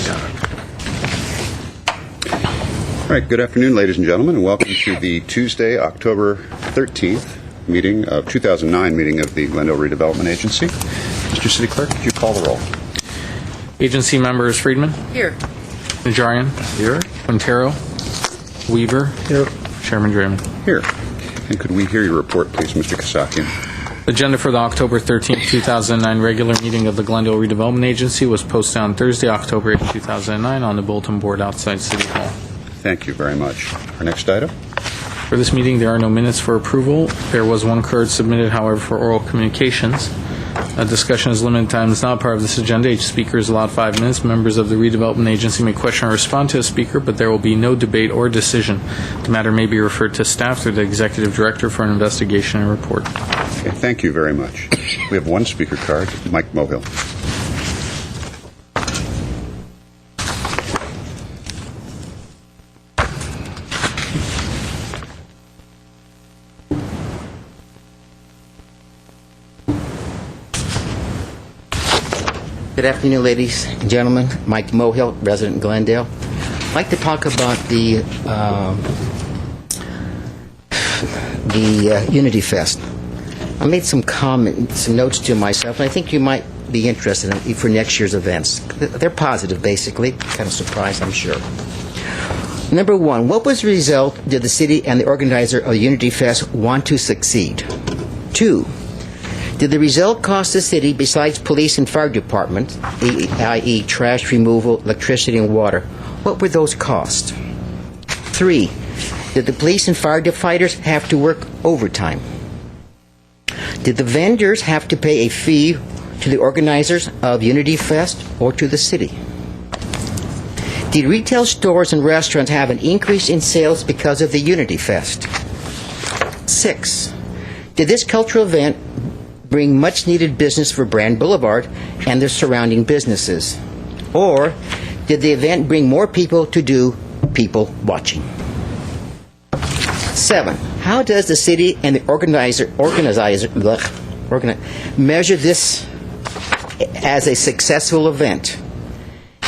done. All right, good afternoon, ladies and gentlemen, and welcome to the Tuesday, October 13th meeting of 2009 meeting of the Glendale Redevelopment Agency. Mr. City Clerk, could you call the roll? Agency members: Friedman. Here. Najarian. Here. Quintero. Weaver. Here. Chairman Draymond. Here. And could we hear your report, please, Mr. Kasakian? Agenda for the October 13th, 2009 regular meeting of the Glendale Redevelopment Agency was posted on Thursday, October 8th, 2009 on the bulletin board outside City Hall. Thank you very much. Our next item? For this meeting, there are no minutes for approval. There was one card submitted, however, for oral communications. A discussion is limited time. It's not part of this agenda. Each speaker is allowed 5 minutes. Members of the Redevelopment Agency may question or respond to a speaker, but there will be no debate or decision. The matter may be referred to staff through the Executive Director for an investigation and report. Okay, thank you very much. We have one speaker card, Mike Mohill. Good afternoon, ladies and gentlemen. Mike Mohill, resident in Glendale. I'd like to talk about the Unity Fest. I made some notes to myself, and I think you might be interested in for next year's events. They're positive, basically. Kind of surprised, I'm sure. Number one, what was the result did the city and the organizer of the Unity Fest want to succeed? 2, did the result cost the city, besides police and fire department, i.e. trash removal, electricity, and water? What were those costs? 3, did the police and firefighters have to work overtime? Did the vendors have to pay a fee to the organizers of Unity Fest or to the city? Did retail stores and restaurants have an increase in sales because of the Unity Fest? 6, did this cultural event bring much-needed business for Brand Boulevard and the surrounding businesses? Or did the event bring more people to do people watching? 7, how does the city and the organizer measure this as a successful event?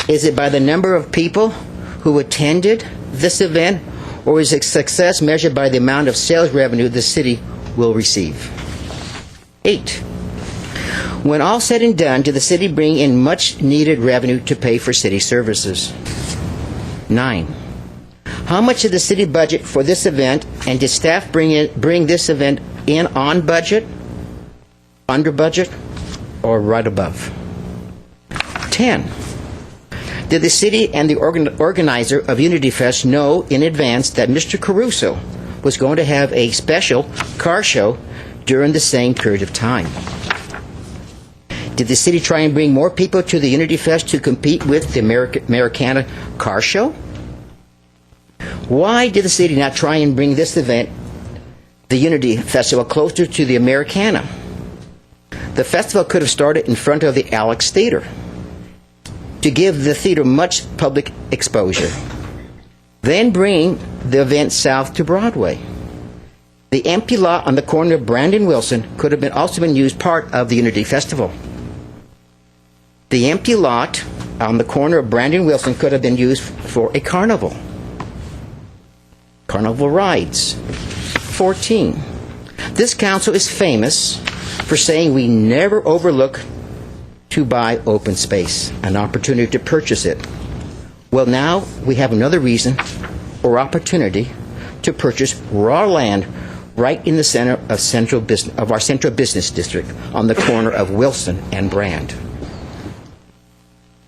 Is it by the number of people who attended this event, or is its success measured by the amount of sales revenue the city will receive? 8, when all said and done, did the city bring in much-needed revenue to pay for city services? 9, how much did the city budget for this event, and did staff bring this event in on budget, under budget, or right above? 10, did the city and the organizer of Unity Fest know in advance that Mr. Caruso was going to have a special car show during the same period of time? Did the city try and bring more people to the Unity Fest to compete with the Americana car show? Why did the city not try and bring this event, the Unity Festival, closer to the Americana? The festival could have started in front of the Alex Theater to give the theater much public exposure. Then bring the event south to Broadway. The empty lot on the corner of Brandon Wilson could have also been used part of the Unity Festival. The empty lot on the corner of Brandon Wilson could have been used for a carnival. Carnival rides. 14, this council is famous for saying we never overlook to buy open space, an opportunity to purchase it. Well, now we have another reason or opportunity to purchase raw land right in the center of our central business district on the corner of Wilson and Brand.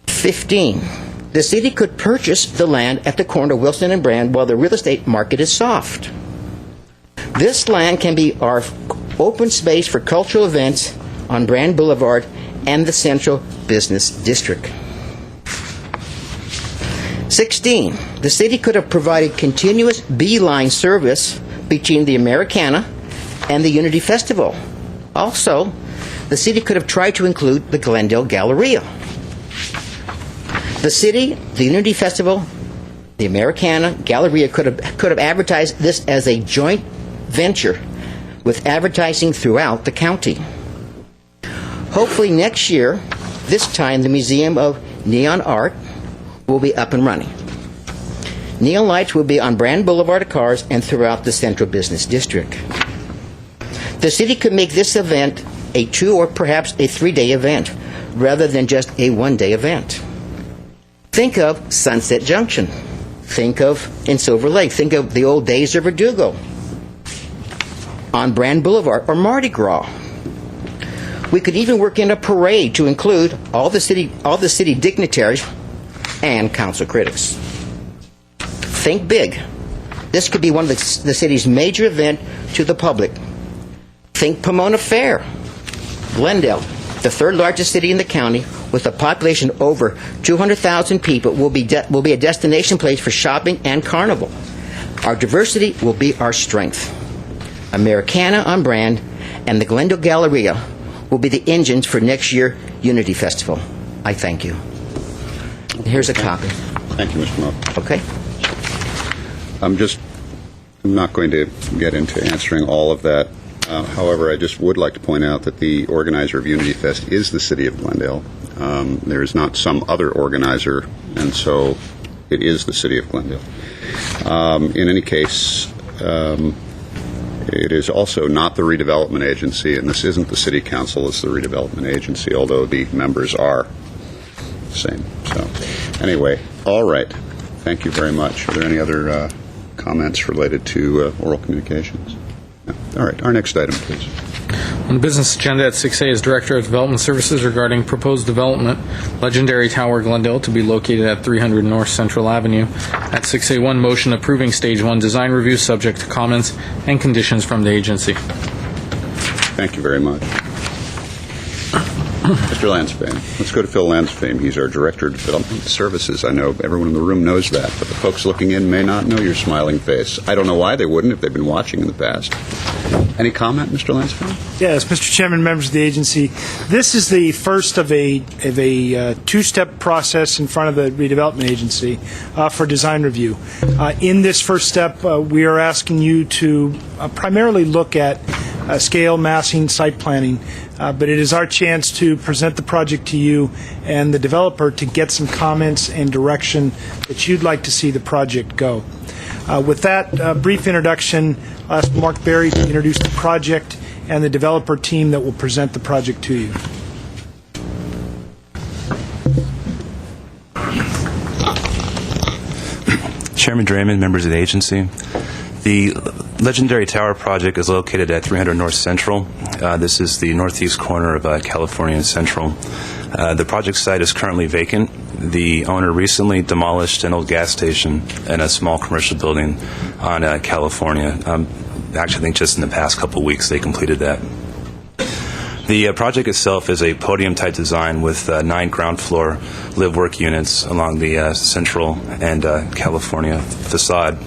15, the city could purchase the land at the corner of Wilson and Brand while the real estate market is soft. This land can be our open space for cultural events on Brand Boulevard and the central business district. 16, the city could have provided continuous beeline service between the Americana and the Unity Festival. Also, the city could have tried to include the Glendale Galleria. The city, the Unity Festival, the Americana, Galleria could have advertised this as a joint venture with advertising throughout the county. Hopefully next year, this time the Museum of Neon Art will be up and running. Neon lights will be on Brand Boulevard cars and throughout the Central Business District. The city could make this event a 2 or perhaps a 3-day event, rather than just a 1-day event. Think of Sunset Junction. Think of in Silver Lake. Think of the old days of Verdugo on Brand Boulevard or Mardi Gras. We could even work in a parade to include all the city dignitaries and council critics. Think big. This could be one of the city's major events to the public. Think Pomona Fair. Glendale, the third largest city in the county, with a population over 200,000 people, will be a destination place for shopping and carnival. Our diversity will be our strength. Americana on Brand and the Glendale Galleria will be the engines for next year's Unity Festival. I thank you. Here's a copy. Thank you, Mr. Moe. Okay? I'm not going to get into answering all of that. However, I just would like to point out that the organizer of Unity Fest is the city of Glendale. There is not some other organizer, and so it is the city of Glendale. In any case, it is also not the redevelopment agency, and this isn't the city council, it's the redevelopment agency, although the members are the same. So, anyway, all right. Thank you very much. Are there any other comments related to oral communications? No. All right. Our next item, please. On the business agenda at 6A is Director of Development Services regarding proposed development, Legendary Tower Glendale, to be located at 300 North Central Avenue. At 6A1, motion approving Stage 1 design review subject to comments and conditions from the agency. Thank you very much. Mr. Lansfame. Let's go to Phil Lansfame. He's our Director of Development Services. I know everyone in the room knows that, but the folks looking in may not know your smiling face. I don't know why they wouldn't if they've been watching in the past. Any comment, Mr. Lansfame? Yes, Mr. Chairman, members of the agency. This is the first of a two-step process in front of the redevelopment agency for design review. In this first step, we are asking you to primarily look at scale, massing, site planning, but it is our chance to present the project to you and the developer to get some comments and direction that you'd like to see the project go. With that brief introduction, I'll ask Mark Berry to introduce the project and the developer team that will present the project to you. Chairman Draymond, members of the agency. The Legendary Tower project is located at 300 North Central. This is the northeast corner of California and Central. The project site is currently vacant. The owner recently demolished an old gas station and a small commercial building on California. Actually, I think just in the past couple of weeks they completed that. The project itself is a podium-type design with 9 ground floor live-work units along the Central and California facade,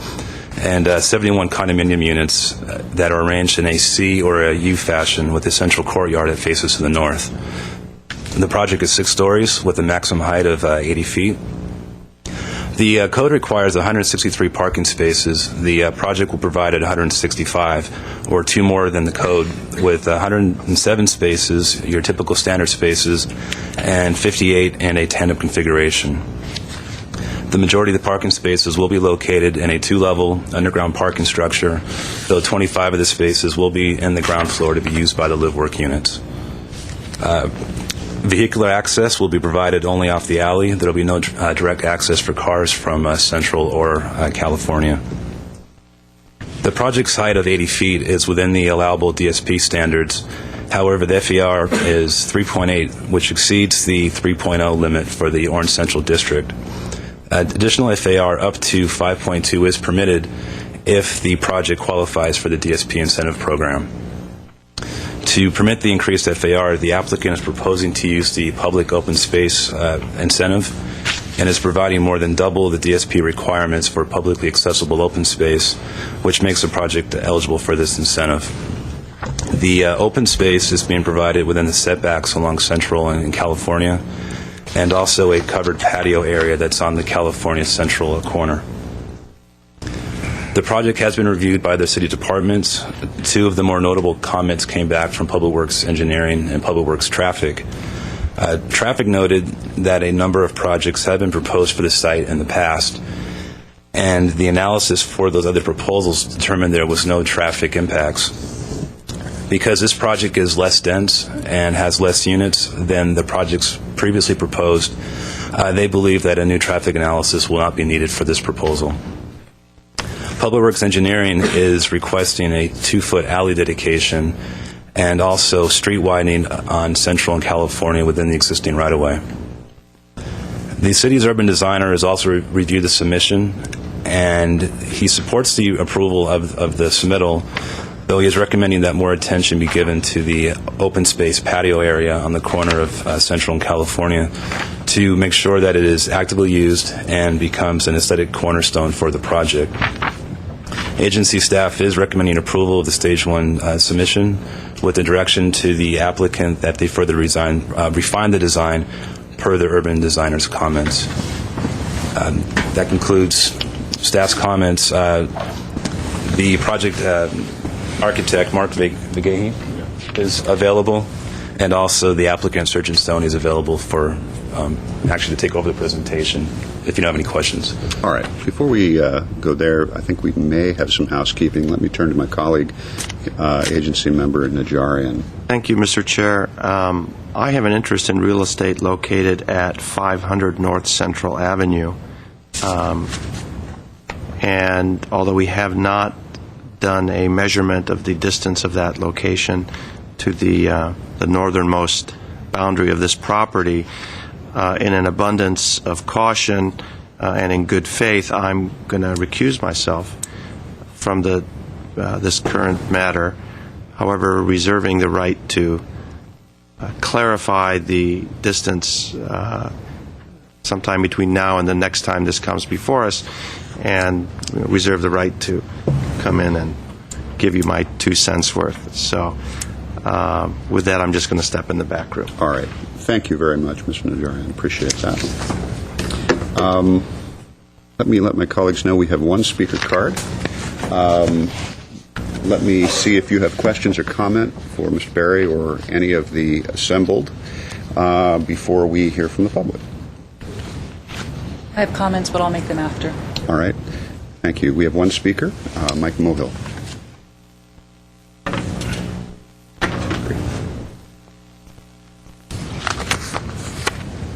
and 71 condominium units that are arranged in a C or a U fashion with a central courtyard that faces to the north. The project is 6 stories with a maximum height of 80 feet. The code requires 163 parking spaces. The project will provide 165, or 2 more than the code, with 107 spaces, your typical standard spaces, and 58 in a tandem configuration. The majority of the parking spaces will be located in a 2-level underground parking structure, though 25 of the spaces will be in the ground floor to be used by the live-work units. Vehicular access will be provided only off the alley. There will be no direct access for cars from Central or California. The project's height of 80 feet is within the allowable DSP standards. However, the FAR is 3.8, which exceeds the 3.0 limit for the Orange Central District. Additional FAR up to 5.2 is permitted if the project qualifies for the DSP incentive program. To permit the increased FAR, the applicant is proposing to use the public open space incentive and is providing more than double the DSP requirements for publicly accessible open space, which makes the project eligible for this incentive. The open space is being provided within the setbacks along Central and California, and also a covered patio area that's on the California Central corner. The project has been reviewed by the city departments. 2 of the more notable comments came back from Public Works Engineering and Public Works Traffic. Traffic noted that a number of projects have been proposed for the site in the past, and the analysis for those other proposals determined there was no traffic impacts. Because this project is less dense and has less units than the projects previously proposed, they believe that a new traffic analysis will not be needed for this proposal. Public Works Engineering is requesting a 2-foot alley dedication and also street widening on Central and California within the existing right-of-way. The city's urban designer has also reviewed the submission, and he supports the approval of the submittal, though he is recommending that more attention be given to the open space patio area on the corner of Central and California to make sure that it is actively used and becomes an aesthetic cornerstone for the project. Agency staff is recommending approval of the Stage 1 submission with the direction to the applicant that they further refine the design per the urban designer's comments. That concludes staff's comments. The project architect, Mark Vigehi, is available, and also the applicant, Surgeon Stone, is available for actually to take over the presentation if you don't have any questions. All right. Before we go there, I think we may have some housekeeping. Let me turn to my colleague, agency member Najarian. Thank you, Mr. Chair. I have an interest in real estate located at 500 North Central Avenue. And although we have not done a measurement of the distance of that location to the northernmost boundary of this property, in an abundance of caution and in good faith, I'm going to recuse myself from this current matter, however, reserving the right to clarify the distance sometime between now and the next time this comes before us, and reserve the right to come in and give you my 2 cents worth. So with that, I'm just going to step in the back room. All right. Thank you very much, Mr. Najarian. Appreciate that. Let me let my colleagues know we have one speaker card. Let me see if you have questions or comment for Mr. Berry or any of the assembled before we hear from the public. I have comments, but I'll make them after. All right. Thank you. We have one speaker, Mike Mohill.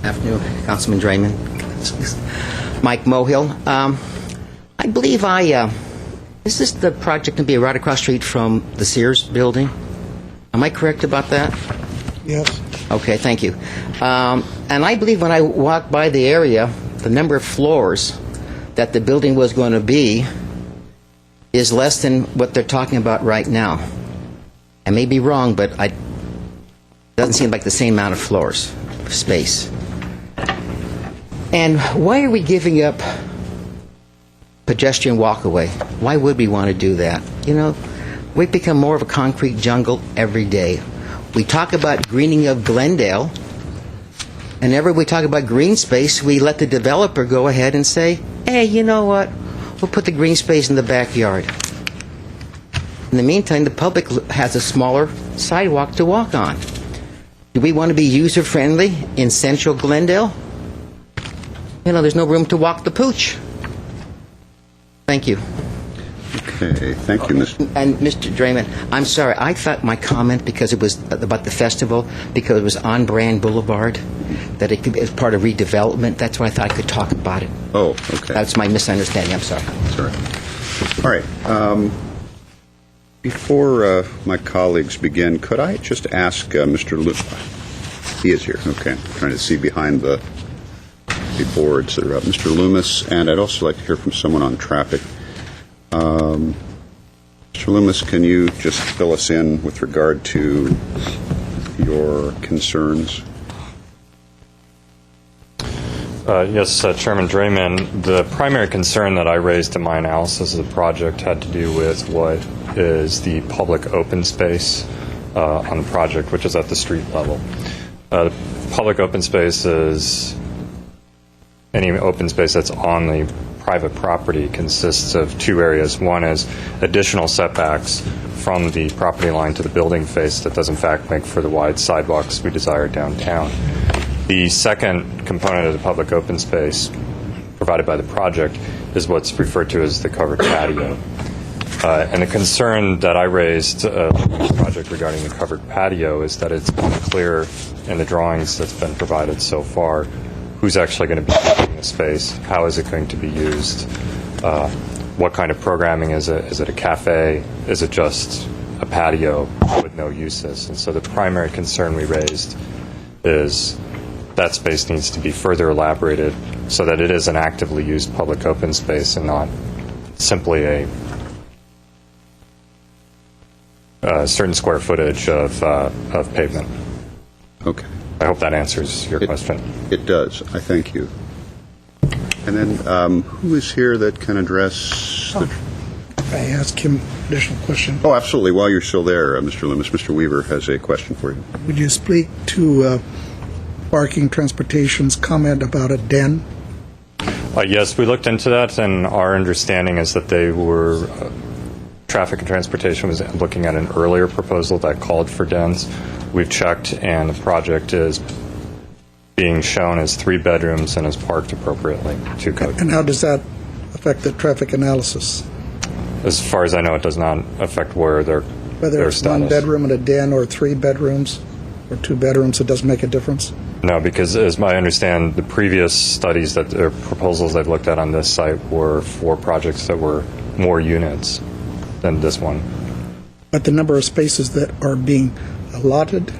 Afternoon, Councilman Draymond. Mike Mohill. I believe is this the project to be right across the street from the Sears building? Am I correct about that? Yes. Okay, thank you. And I believe when I walked by the area, the number of floors that the building was going to be is less than what they're talking about right now. I may be wrong, but it doesn't seem like the same amount of floors, space. And why are we giving up pedestrian walkaway? Why would we want to do that? You know, we've become more of a concrete jungle every day. We talk about greening of Glendale, and whenever we talk about green space, we let the developer go ahead and say, hey, you know what? We'll put the green space in the backyard. In the meantime, the public has a smaller sidewalk to walk on. Do we want to be user-friendly in central Glendale? You know, there's no room to walk the pooch. Thank you. Okay. Thank you, Mr. And Mr. Draymond, I'm sorry. I thought my comment, because it was about the festival, because it was on Brand Boulevard, that it could be as part of redevelopment. That's why I thought I could talk about it. Oh, okay. That's my misunderstanding. I'm sorry. Sorry. All right. Before my colleagues begin, could I just ask Mr. Loomis? He is here. Okay. I'm trying to see behind the boards that are up. Mr. Loomis, and I'd also like to hear from someone on traffic. Mr. Loomis, can you just fill us in with regard to your concerns? Yes, Chairman Draymond, the primary concern that I raised in my analysis of the project had to do with what is the public open space on the project, which is at the street level. Public open space is any open space that's on the private property consists of 2 areas. One is additional setbacks from the property line to the building face that does in fact make for the wide sidewalks we desire downtown. The second component of the public open space provided by the project is what's referred to as the covered patio. And the concern that I raised with this project regarding the covered patio is that it's unclear in the drawings that's been provided so far who's actually going to be using the space, how is it going to be used, what kind of programming is it? Is it a cafe? Is it just a patio with no uses? And so the primary concern we raised is that space needs to be further elaborated so that it is an actively used public open space and not simply a certain square footage of pavement. Okay. I hope that answers your question. It does. I thank you. And then who is here that can address the... I ask him additional question. Oh, absolutely. While you're still there, Mr. Loomis, Mr. Weaver has a question for you. Would you speak to Parking Transportation's comment about a den? Yes, we looked into that, and our understanding is that they were... Traffic and Transportation was looking at an earlier proposal that called for dens. We've checked, and the project is being shown as 3 bedrooms and is parked appropriately to code. And how does that affect the traffic analysis? As far as I know, it does not affect where Whether their it's status. 1 bedroom and a den or 3 bedrooms or 2 bedrooms, it doesn't make a difference? No, because as I understand, the previous studies or proposals they've looked at on this site were for projects that were more units than this one. But the number of spaces that are being allotted?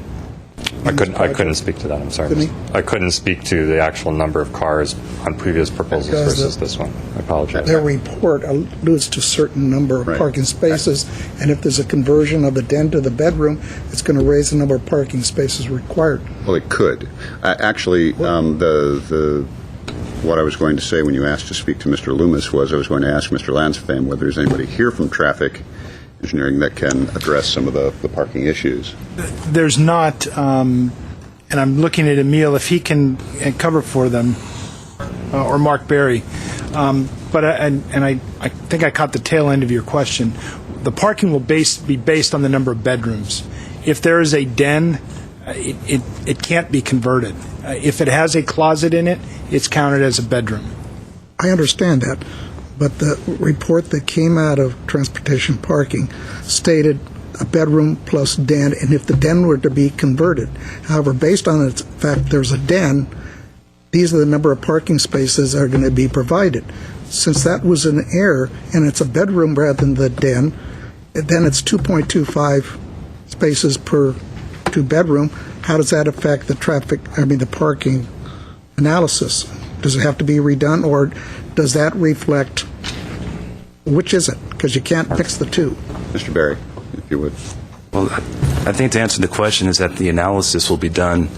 I couldn't speak to that. I'm sorry. Couldn't you? I couldn't speak to the actual number of cars on previous proposals Because versus this one. I apologize. Their report alludes to a certain number of Right. parking spaces, and if there's a conversion of the den to the bedroom, it's going to raise the number of parking spaces required. Well, it could. Actually, what I was going to say when you asked to speak to Mr. Loomis was I was going to ask Mr. Lansfame whether there's anybody here from traffic engineering that can address some of the parking issues. There's not, and I'm looking at Emil, if he can cover for them, or Mark Berry. But I think I caught the tail end of your question. The parking will be based on the number of bedrooms. If there is a den, it can't be converted. If it has a closet in it, it's counted as a bedroom. I understand that, but the report that came out of transportation parking stated a bedroom plus den, and if the den were to be converted. However, based on the fact there's a den, these are the number of parking spaces that are going to be provided. Since that was an error, and it's a bedroom rather than the den, then it's 2.25 spaces per 2-bedroom. How does that affect the parking analysis? Does it have to be redone, or does that reflect, which is it? Because you can't mix the two. Mr. Berry, if you would. Well, I think to answer the question is that the analysis will be done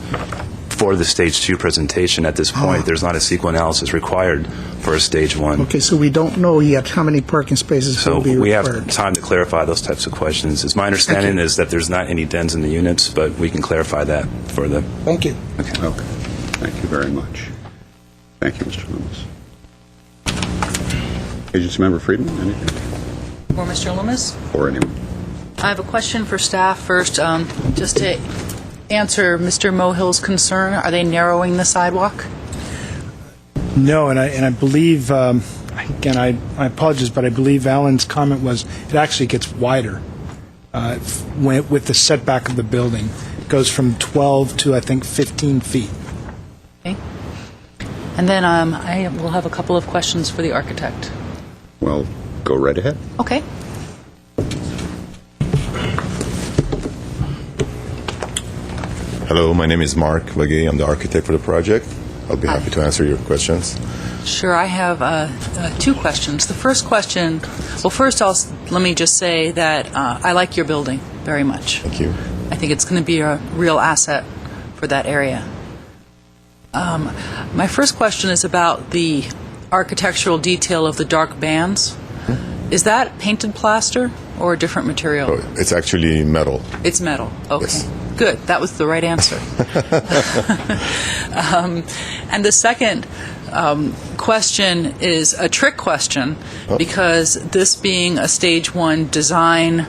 for the Stage 2 presentation. At this point, there's not a CEQA analysis required for a Stage 1. Okay, so we don't know yet how many parking spaces So will be we required. have time to clarify those types of questions. It's my understanding is that there's not any dens in the units, but we can clarify that for the... Thank you. Okay. Thank you very much. Thank you, Mr. Loomis. Agency Member Friedman, anything? For Mr. Loomis? Or anyone? I have a question for staff first, just to answer Mr. Mohill's concern. Are they narrowing the sidewalk? No, and I believe, again, I apologize, but I believe Alan's comment was it actually gets wider with the setback of the building. It goes from 12 to, I think, 15 feet. Okay. And then I will have a couple of questions for the architect. Well, go right ahead. Okay. Hello, my name is Mark Legay. I'm the architect for the project. I'll be happy to answer your questions. Sure, I have 2 questions. The first question, well, first let me just say that I like your building very much. Thank you. I think it's going to be a real asset for that area. My first question is about the architectural detail of the dark bands. Is that painted plaster or a different material? Oh, it's actually metal. It's metal. Okay. Yes. Good. That was the right answer. And the second question is a trick question, because this being a Stage 1 design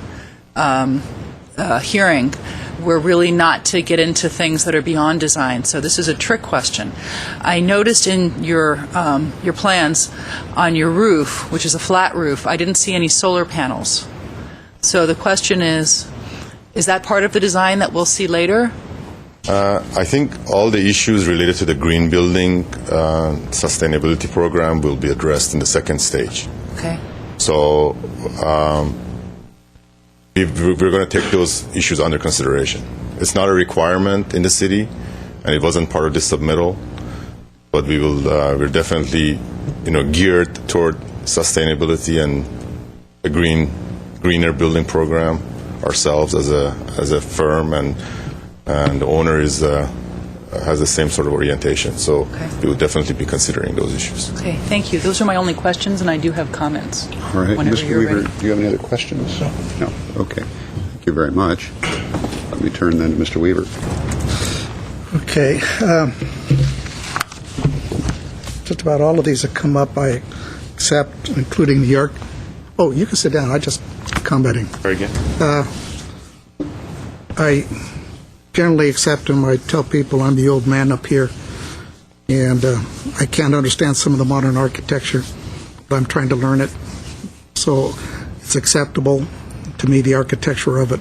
hearing, we're really not to get into things that are beyond design. So this is a trick question. I noticed in your plans on your roof, which is a flat roof, I didn't see any solar panels. So the question is that part of the design that we'll see later? I think all the issues related to the green building sustainability program will be addressed in the second stage. Okay. So we're going to take those issues under consideration. It's not a requirement in the city, and it wasn't part of the submittal, but we're definitely geared toward sustainability and a greener building program ourselves as a firm, and the owner has the same sort of orientation. So we will definitely be considering those issues. Okay, thank you. Those are my only questions, and I do have comments. All right. Whenever Mr. you're Weaver, ready. do you have any other questions? No. Okay. Thank you very much. Let me turn then to Mr. Weaver. Okay. Just about all of these have come up, I accept, including the arc. Oh, you can sit down. I just commenting. Very good. I generally accept them. I tell people I'm the old man up here, and I can't understand some of the modern architecture, but I'm trying to learn it. So it's acceptable to me, the architecture of it.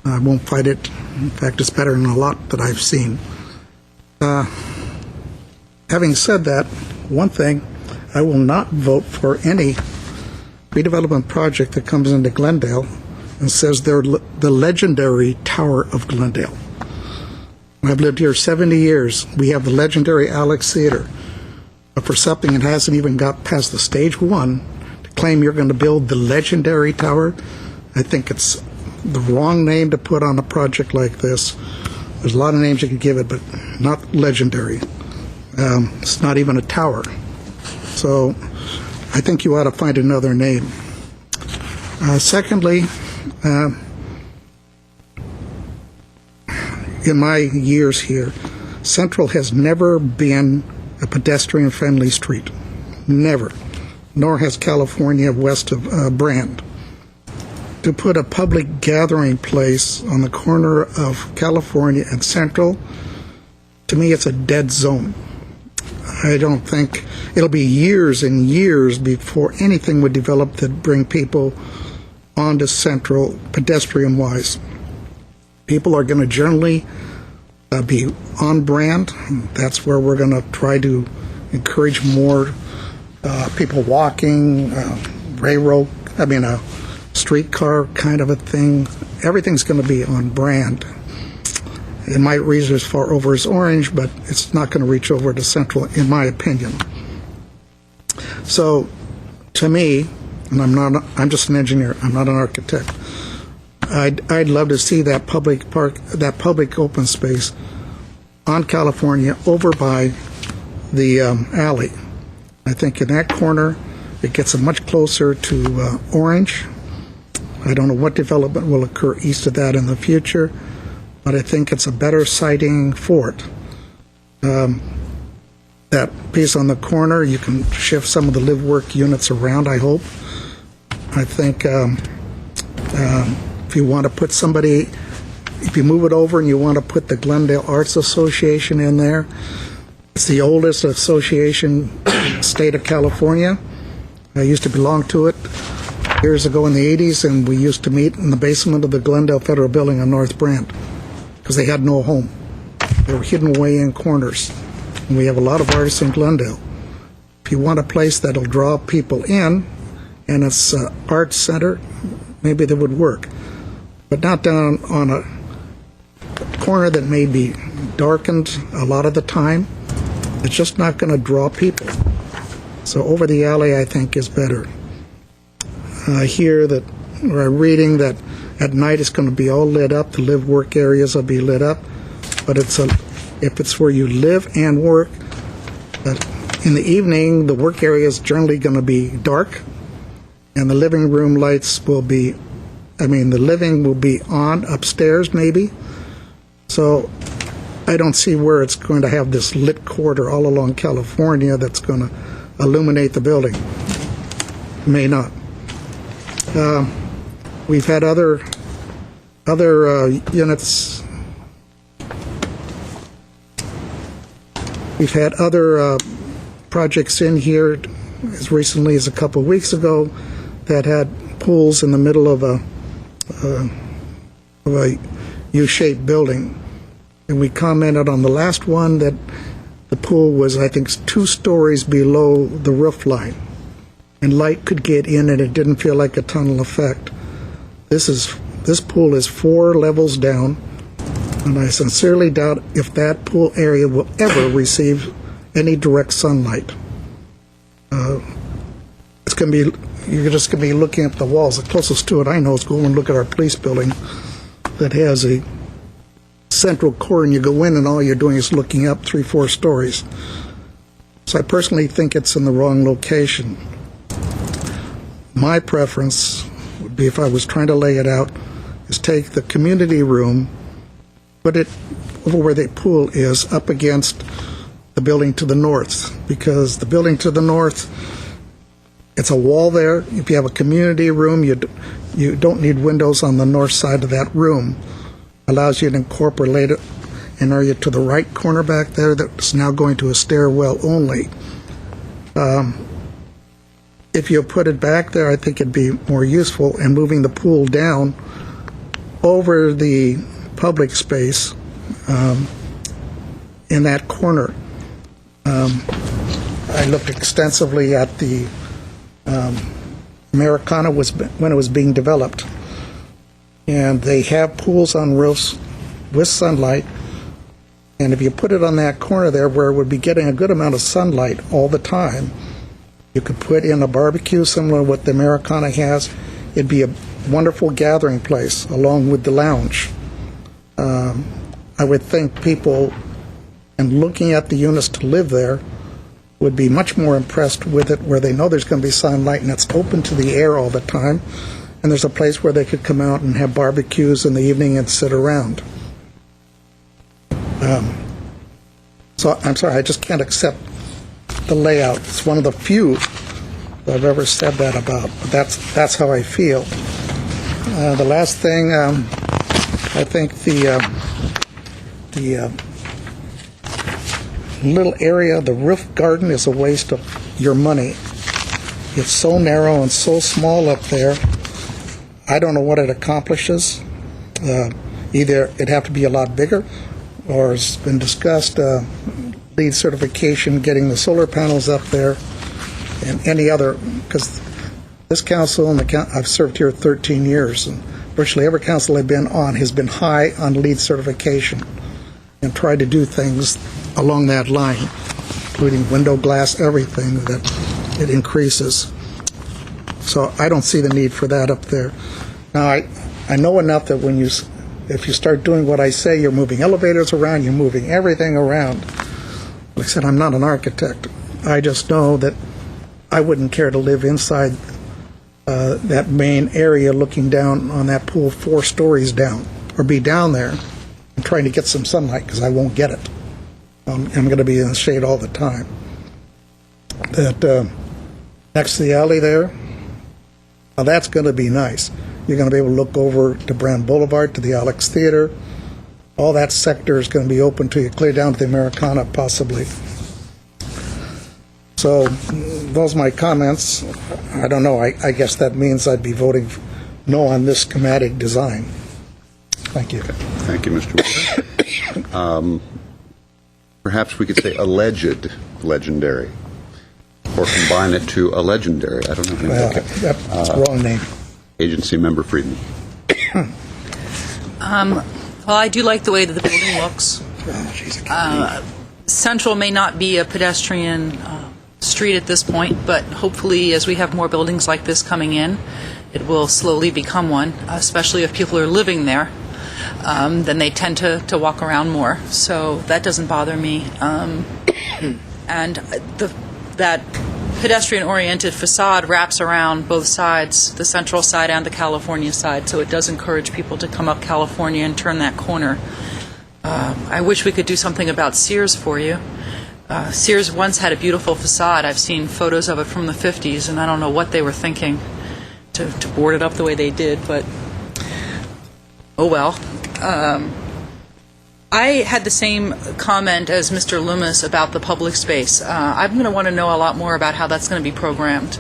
I won't fight it. In fact, it's better than a lot that I've seen. Having said that, one thing, I will not vote for any redevelopment project that comes into Glendale and says they're the legendary Tower of Glendale. I've lived here 70 years. We have the legendary Alex Theater. But for something that hasn't even got past the stage one, to claim you're going to build the legendary tower, I think it's the wrong name to put on a project like this. There's a lot of names you could give it, but not legendary. It's not even a tower. So I think you ought to find another name. Secondly, in my years here, Central has never been a pedestrian-friendly street. Never. Nor has California west of Brand. To put a public gathering place on the corner of California and Central, to me it's a dead zone. I don't think it'll be years and years before anything would develop that bring people onto Central pedestrian-wise. People are going to generally be on Brand. That's where we're going to try to encourage more people walking, a streetcar kind of a thing. Everything's going to be on Brand. It might reach as far over as Orange, but it's not going to reach over to Central, in my opinion. So, to me, and I'm just an engineer, I'm not an architect, I'd love to see that public park, that public open space on California over by the alley. I think in that corner, it gets much closer to Orange. I don't know what development will occur east of that in the future, but I think it's a better siting for it. That piece on the corner, you can shift some of the live-work units around, I hope. I think if you want to put somebody, if you move it over and you want to put the Glendale Arts Association in there, it's the oldest association in the state of California. I used to belong to it years ago in the 80s, and we used to meet in the basement of the Glendale Federal Building on North Brand because they had no home. They were hidden away in corners. And we have a lot of artists in Glendale. If you want a place that'll draw people in, and it's an arts center, maybe that would work. But not down on a corner that may be darkened a lot of the time. It's just not going to draw people. So over the alley, I think, is better. I hear that, or I'm reading that at night it's going to be all lit up. The live-work areas will be lit up. But if it's where you live and work, but in the evening, the work area is generally going to be dark, and the living room lights will be, the living will be on upstairs maybe. So I don't see where it's going to have this lit corridor all along California that's going to illuminate the building. May not. We've had other other units. We've had other projects in here as recently as a couple of weeks ago that had pools in the middle of a U-shaped building. And we commented on the last one that the pool was, I think, 2 stories below the roof line. And light could get in and it didn't feel like a tunnel effect. This pool is 4 levels down, and I sincerely doubt if that pool area will ever receive any direct sunlight. It's going to be, you're just going to be looking at the walls. The closest to it I know is go and look at our police building that has a central core, and you go in and all you're doing is looking up 3-4 stories. So I personally think it's in the wrong location. My preference would be, if I was trying to lay it out, is take the community room, put it over where the pool is, up against the building to the north, because the building to the north, it's a wall there. If you have a community room, you don't need windows on the north side of that room. Allows you to incorporate an area to the right corner back there that's now going to a stairwell only. If you put it back there, I think it'd be more useful, and moving the pool down over the public space in that corner. I looked extensively at the Americana when it was being developed, and they have pools on roofs with sunlight, and if you put it on that corner there where it would be getting a good amount of sunlight all the time, you could put in a barbecue similar to what the Americana has. It'd be a wonderful gathering place along with the lounge. I would think people, and looking at the units to live there, would be much more impressed with it, where they know there's going to be sunlight and it's open to the air all the time, and there's a place where they could come out and have barbecues in the evening and sit around. So I'm sorry, I just can't accept the layout. It's one of the few that I've ever said that about, but that's how I feel. The last thing, I think the little area, the roof garden, is a waste of your money. It's so narrow and so small up there. I don't know what it accomplishes. Either it'd have to be a lot bigger, or it's been discussed, LEED certification, getting the solar panels up there, and any other, because this council, and I've served here 13 years, and virtually every council I've been on has been high on LEED certification and tried to do things along that line, including window glass, everything that it increases. So I don't see the need for that up there. Now, I know enough that if you start doing what I say, you're moving elevators around, you're moving everything around. Like I said, I'm not an architect. I just know that I wouldn't care to live inside that main area looking down on that pool 4 stories down, or be down there and trying to get some sunlight, because I won't get it. I'm going to be in the shade all the time. That next to the alley there, now that's going to be nice. You're going to be able to look over to Brand Boulevard, to the Alex Theater. All that sector is going to be open to you, clear down to the Americana possibly. So those are my comments. I don't know. I guess that means I'd be voting no on this schematic design. Thank you. Okay. Thank you, Mr. Wood. Perhaps we could say alleged legendary, or combine it to a legendary. I don't know. Well, that's the wrong name. Agency Member Friedman. Well, I do like the way that the building looks. Central may not be a pedestrian street at this point, but hopefully as we have more buildings like this coming in, it will slowly become one, especially if people are living there. Then they tend to walk around more, so that doesn't bother me. And that pedestrian-oriented facade wraps around both sides, the Central side and the California side, so it does encourage people to come up California and turn that corner. I wish we could do something about Sears for you. Sears once had a beautiful facade. I've seen photos of it from the 50s, and I don't know what they were thinking to board it up the way they did, but oh well. I had the same comment as Mr. Loomis about the public space. I'm going to want to know a lot more about how that's going to be programmed.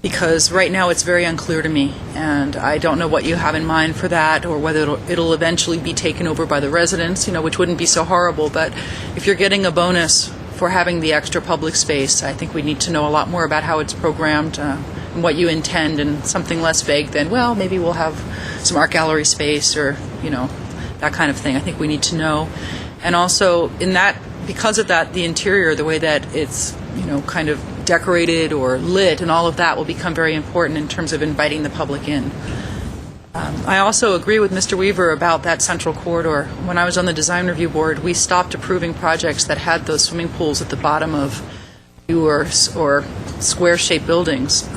Because right now it's very unclear to me, and I don't know what you have in mind for that, or whether it'll eventually be taken over by the residents, which wouldn't be so horrible. But if you're getting a bonus for having the extra public space, I think we need to know a lot more about how it's programmed and what you intend, and something less vague than, well, maybe we'll have some art gallery space or, that kind of thing. I think we need to know. And also, because of that, the interior, the way that it's, kind of decorated or lit and all of that will become very important in terms of inviting the public in. I also agree with Mr. Weaver about that central corridor. When I was on the design review board, we stopped approving projects that had those swimming pools at the bottom of or square-shaped buildings.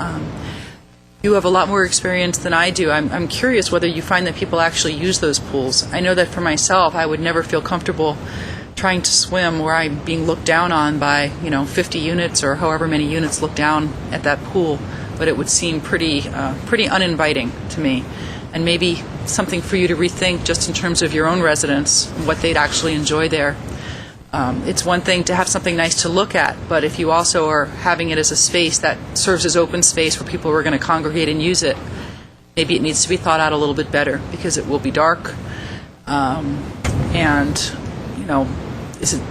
You have a lot more experience than I do. I'm curious whether you find that people actually use those pools. I know that for myself, I would never feel comfortable trying to swim where I'm being looked down on by 50 units or however many units look down at that pool, but it would seem pretty uninviting to me, and maybe something for you to rethink just in terms of your own residents, what they'd actually enjoy there. It's one thing to have something nice to look at, but if you also are having it as a space that serves as open space for people who are going to congregate and use it, maybe it needs to be thought out a little bit better, because it will be dark, and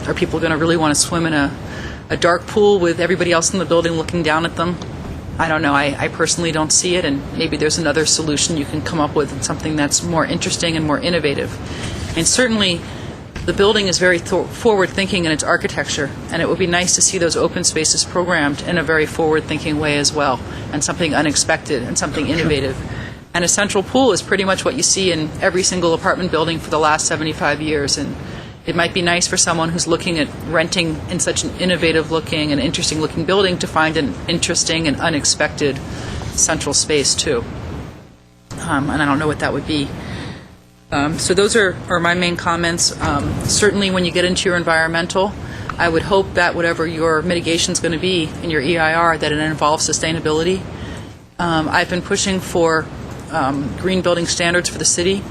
are people going to really want to swim in a dark pool with everybody else in the building looking down at them? I don't know. I personally don't see it, and maybe there's another solution you can come up with, and something that's more interesting and more innovative. And certainly, the building is very forward-thinking in its architecture, and it would be nice to see those open spaces programmed in a very forward-thinking way as well, and something unexpected and something innovative. And a central pool is pretty much what you see in every single apartment building for the last 75 years, and it might be nice for someone who's looking at renting in such an innovative-looking and interesting-looking building to find an interesting and unexpected central space, too. And I don't know what that would be. So those are my main comments. Certainly, when you get into your environmental, I would hope that whatever your mitigation is going to be in your EIR, that it involves sustainability. I've been pushing for green building standards for the city.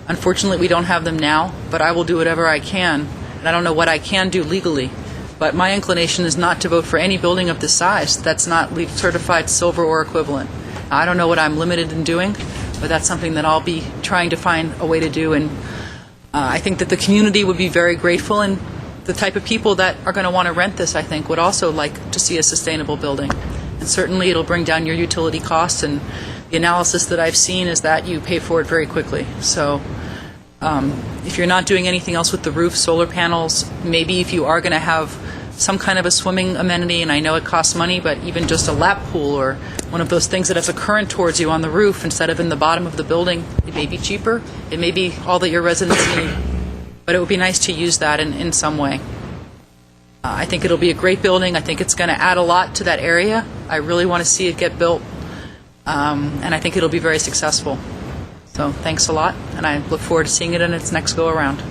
Unfortunately, we don't have them now, but I will do whatever I can. And I don't know what I can do legally, but my inclination is not to vote for any building of this size that's not LEED certified silver or equivalent. I don't know what I'm limited in doing, but that's something that I'll be trying to find a way to do. And I think that the community would be very grateful, and the type of people that are going to want to rent this, I think, would also like to see a sustainable building. And certainly it'll bring down your utility costs, and the analysis that I've seen is that you pay for it very quickly. So if you're not doing anything else with the roof, solar panels, maybe if you are going to have some kind of a swimming amenity, and I know it costs money, but even just a lap pool or one of those things that has a current towards you on the roof instead of in the bottom of the building, it may be cheaper. It may be all that your residents need. But it would be nice to use that in some way. I think it'll be a great building. I think it's going to add a lot to that area. I really want to see it get built. And I think it'll be very successful. So thanks a lot, and I look forward to seeing it in its next go-around.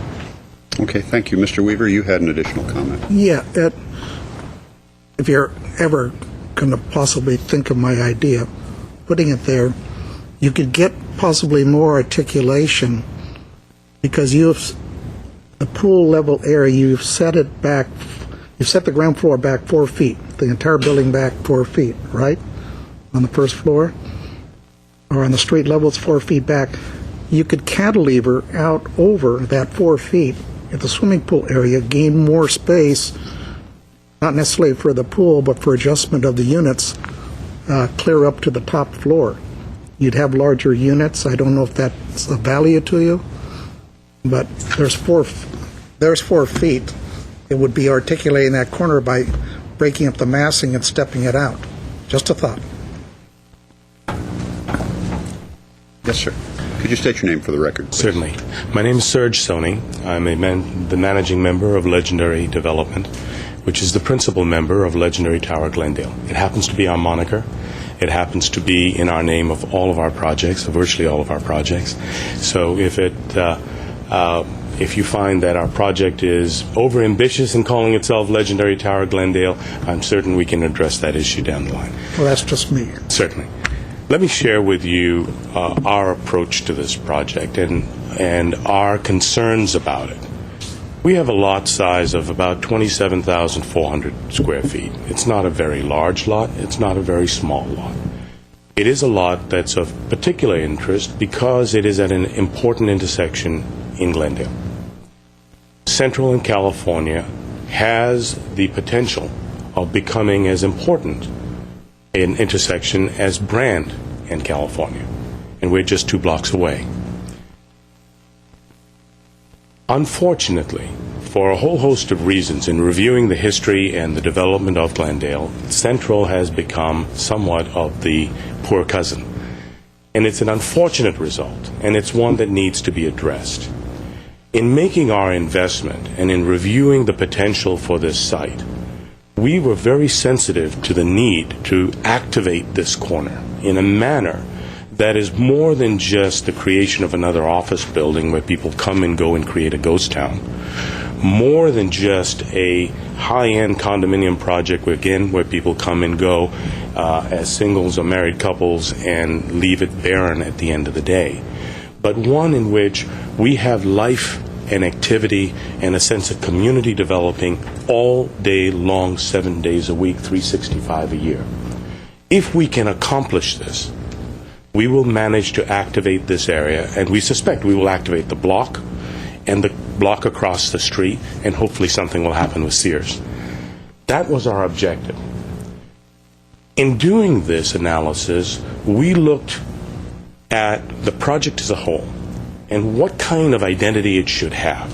Okay, thank you. Mr. Weaver, you had an additional comment. Yeah, if you're ever going to possibly think of my idea, putting it there, you could get possibly more articulation, because the pool level area, you've set the ground floor back 4 feet, the entire building back 4 feet, right? On the first floor, or on the street level, it's 4 feet back. You could cantilever out over that 4 feet at the swimming pool area, gain more space, not necessarily for the pool, but for adjustment of the units, clear up to the top floor. You'd have larger units. I don't know if that's of value to you, but there's 4 feet. It would be articulating that corner by breaking up the massing and stepping it out. Just a thought. Yes, sir. Could you state your name for the record, please? Certainly. My name is Serge Soni. I'm the managing member of Legendary Development, which is the principal member of Legendary Tower Glendale. It happens to be our moniker. It happens to be in our name of all of our projects, virtually all of our projects. So if you find that our project is overambitious in calling itself Legendary Tower Glendale, I'm certain we can address that issue down the line. Well, that's just me. Certainly. Let me share with you our approach to this project and our concerns about it. We have a lot size of about 27,400 square feet. It's not a very large lot. It's not a very small lot. It is a lot that's of particular interest because it is at an important intersection in Glendale. Central and California has the potential of becoming as important an intersection as Brand and California, and we're just 2 blocks away. Unfortunately, for a whole host of reasons, in reviewing the history and the development of Glendale, Central has become somewhat of the poor cousin. And it's an unfortunate result, and it's one that needs to be addressed. In making our investment and in reviewing the potential for this site, we were very sensitive to the need to activate this corner in a manner that is more than just the creation of another office building where people come and go and create a ghost town, more than just a high-end condominium project where people come and go as singles or married couples and leave it barren at the end of the day, but one in which we have life and activity and a sense of community developing all day long, 7 days a week, 365 a year. If we can accomplish this, we will manage to activate this area, and we suspect we will activate the block and the block across the street, and hopefully something will happen with Sears. That was our objective. In doing this analysis, we looked at the project as a whole and what kind of identity it should have.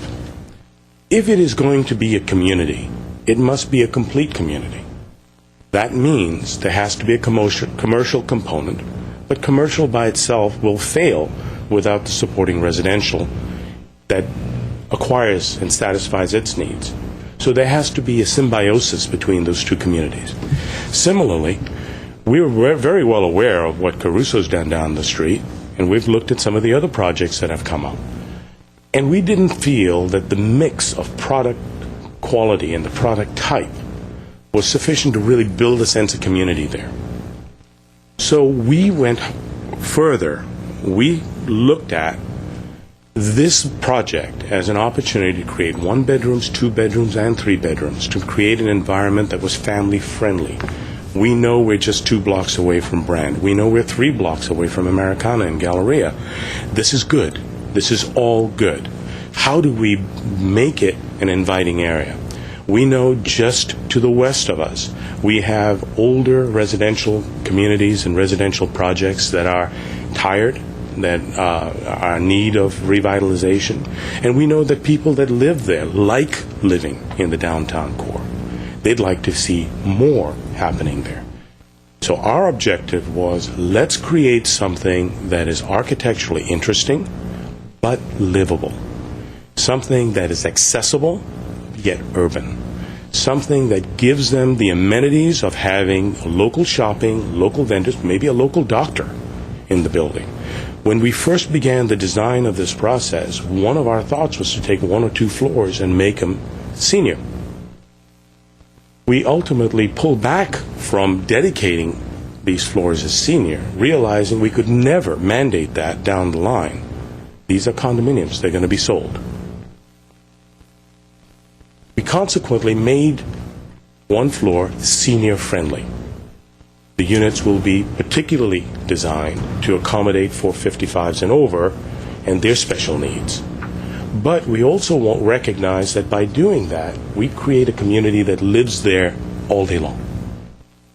If it is going to be a community, it must be a complete community. That means there has to be a commercial component, but commercial by itself will fail without the supporting residential that acquires and satisfies its needs. So there has to be a symbiosis between those two communities. Similarly, we're very well aware of what Caruso's done down the street, and we've looked at some of the other projects that have come up. And we didn't feel that the mix of product quality and the product type was sufficient to really build a sense of community there. So we went further. We looked at this project as an opportunity to create 1 bedrooms, 2 bedrooms, and 3 bedrooms, to create an environment that was family friendly. We know we're just 2 blocks away from Brand. We know we're 3 blocks away from Americana and Galleria. This is good. This is all good. How do we make it an inviting area? We know just to the west of us, we have older residential communities and residential projects that are tired, that are in need of revitalization. And we know that people that live there like living in the downtown core. They'd like to see more happening there. So our objective was, let's create something that is architecturally interesting, but livable. Something that is accessible, yet urban. Something that gives them the amenities of having local shopping, local vendors, maybe a local doctor in the building. When we first began the design of this process, one of our thoughts was to take 1 or 2 floors and make them senior. We ultimately pulled back from dedicating these floors as senior, realizing we could never mandate that down the line. These are condominiums. They're going to be sold. We consequently made 1 floor senior friendly. The units will be particularly designed to accommodate 455s and over and their special needs. But we also won't recognize that by doing that, we create a community that lives there all day long.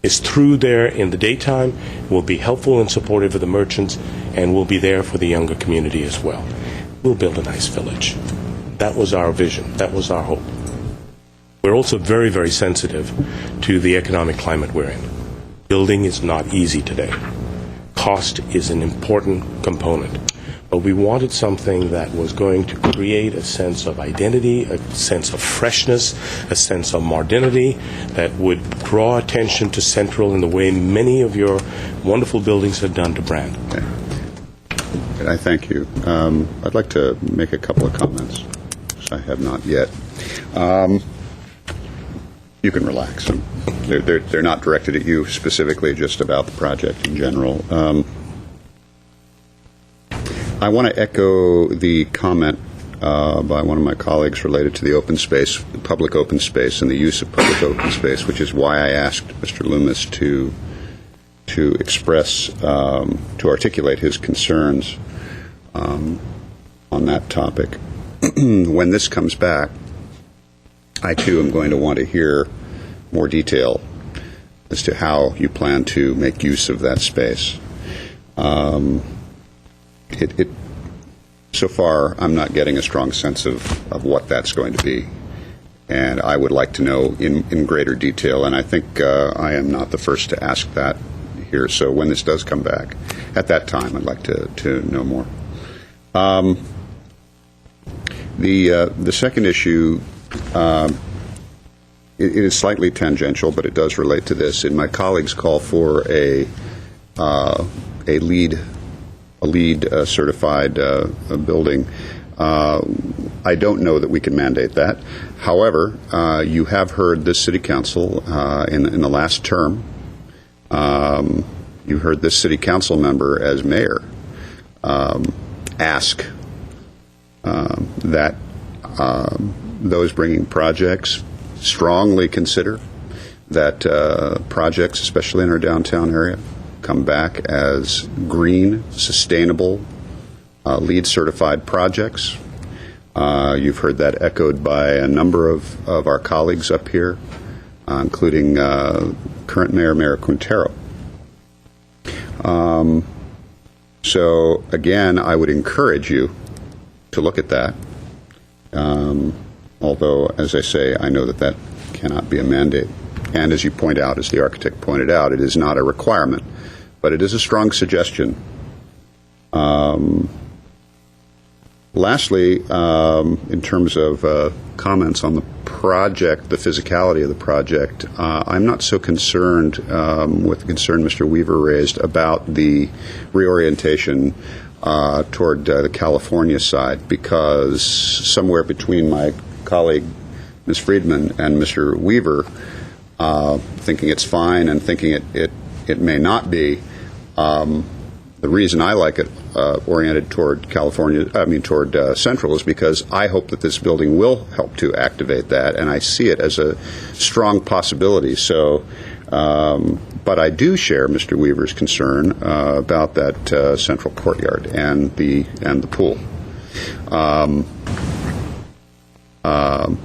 Is through there in the daytime, will be helpful and supportive of the merchants, and will be there for the younger community as well. We'll build a nice village. That was our vision. That was our hope. We're also very, very sensitive to the economic climate we're in. Building is not easy today. Cost is an important component. But we wanted something that was going to create a sense of identity, a sense of freshness, a sense of modernity that would draw attention to Central in the way many of your wonderful buildings have done to Brand. Okay. I thank you. I'd like to make a couple of comments, which I have not yet. you can relax. They're not directed at you specifically, just about the project in general. I want to echo the comment by one of my colleagues related to the open space, public open space, and the use of public open space, which is why I asked Mr. Loomis to express, to articulate his concerns on that topic. When this comes back, I too am going to want to hear more detail as to how you plan to make use of that space. So far, I'm not getting a strong sense of what that's going to be, and I would like to know in greater detail, and I think I am not the first to ask that here. So when this does come back, at that time, I'd like to know more. The second issue, it is slightly tangential, but it does relate to this. And my colleagues call for a LEED certified building. I don't know that we can mandate that. However, you have heard this city council in the last term. You heard this city council member as mayor ask that those bringing projects strongly consider that projects, especially in our downtown area, come back as green, sustainable, LEED certified projects. You've heard that echoed by a number of our colleagues up here, including current Mayor Quintero. So again, I would encourage you to look at that. Although, as I say, I know that cannot be a mandate. And as you point out, as the architect pointed out, it is not a requirement, but it is a strong suggestion. Lastly, in terms of comments on the project, the physicality of the project, I'm not so concerned with the concern Mr. Weaver raised about the reorientation toward the California side, because somewhere between my colleague, Ms. Friedman, and Mr. Weaver, thinking it's fine and thinking it may not be, the reason I like it oriented toward toward Central is because I hope that this building will help to activate that, and I see it as a strong possibility. So, but I do share Mr. Weaver's concern about that central courtyard and the pool.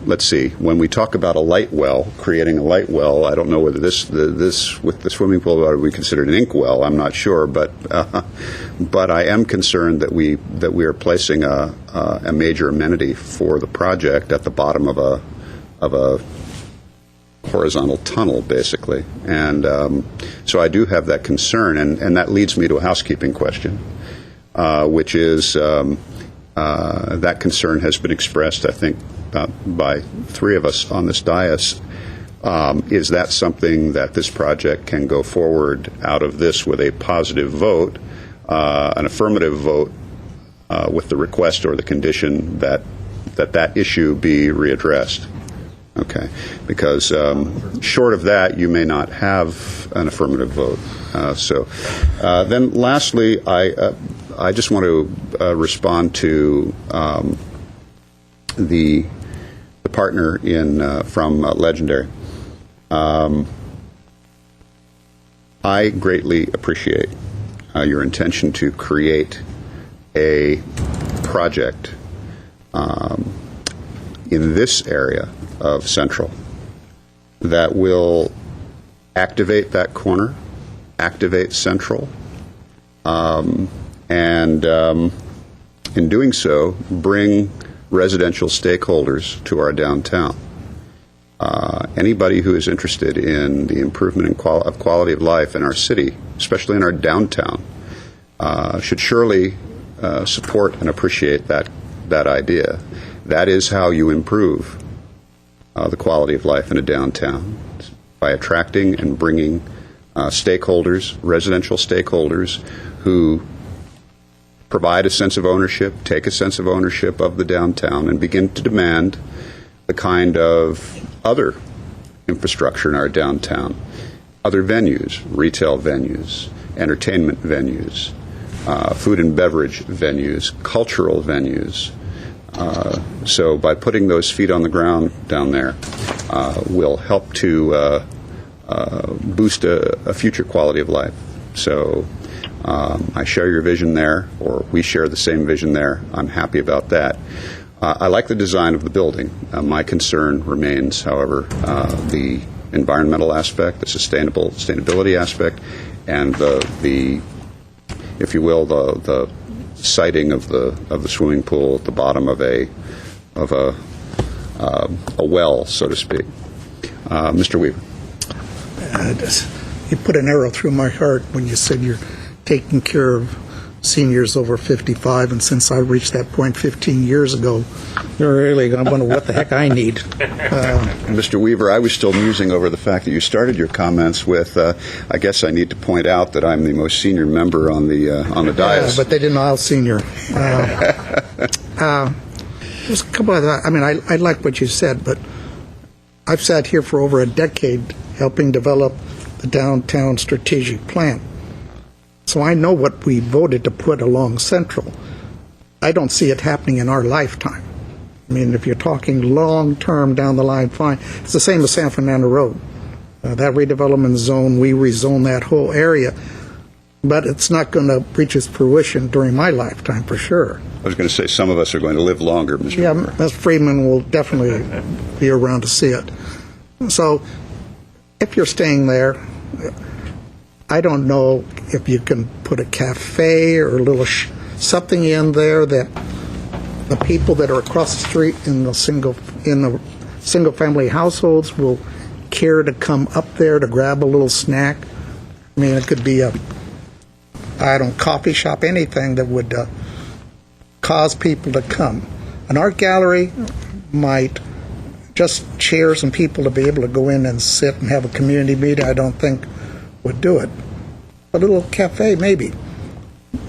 Let's see. When we talk about a light well, creating a light well, I don't know whether this with the swimming pool would be considered an ink well. I'm not sure, but I am concerned that we are placing a major amenity for the project at the bottom of a horizontal tunnel, basically, and so I do have that concern, and that leads me to a housekeeping question, which is that concern has been expressed, I think, by three of us on this dais. Is that something that this project can go forward out of this with a positive vote, an affirmative vote, with the request or the condition that issue be readdressed? Okay, because short of that, you may not have an affirmative vote. Then lastly, I just want to respond to the partner from Legendary. I greatly appreciate your intention to create a project in this area of Central that will activate that corner, activate Central, and in doing so, bring residential stakeholders to our downtown. Anybody who is interested in the improvement of quality of life in our city, especially in our downtown, should surely support and appreciate that idea. That is how you improve the quality of life in a downtown, by attracting and bringing stakeholders, residential stakeholders, who provide a sense of ownership, take a sense of ownership of the downtown, and begin to demand the kind of other infrastructure in our downtown. Other venues, retail venues, entertainment venues, food and beverage venues, cultural venues. So by putting those feet on the ground down there, will help to boost a future quality of life. So I share your vision there, or we share the same vision there. I'm happy about that. I like the design of the building. My concern remains, however, the environmental aspect, the sustainability aspect, and the if you will, the siting of the swimming pool at the bottom of a well, so to speak. Mr. Weaver. You put an arrow through my heart when you said you're taking care of seniors over 55, and since I reached that point 15 years ago, you're really going to wonder what the heck I need. Mr. Weaver, I was still musing over the fact that you started your comments with, I guess I need to point out that I'm the most senior member on the dais. But they didn't all senior. There's a couple of, I like what you said, but I've sat here for over a decade helping develop the downtown strategic plan. So I know what we voted to put along Central. I don't see it happening in our lifetime. I mean, if you're talking long-term down the line, fine. It's the same as San Fernando Road. That redevelopment zone, we rezone that whole area, but it's not going to reach its fruition during my lifetime for sure. I was going to say some of us are going to live longer, Mr. Yeah, Weaver. Ms. Friedman will definitely be around to see it. So if you're staying there, I don't know if you can put a cafe or a little something in there that the people that are across the street in the single family households will care to come up there to grab a little snack. I mean, it could be a coffee shop, anything that would cause people to come. An art gallery might just chairs and people to be able to go in and sit and have a community meeting, I don't think would do it. A little cafe, maybe.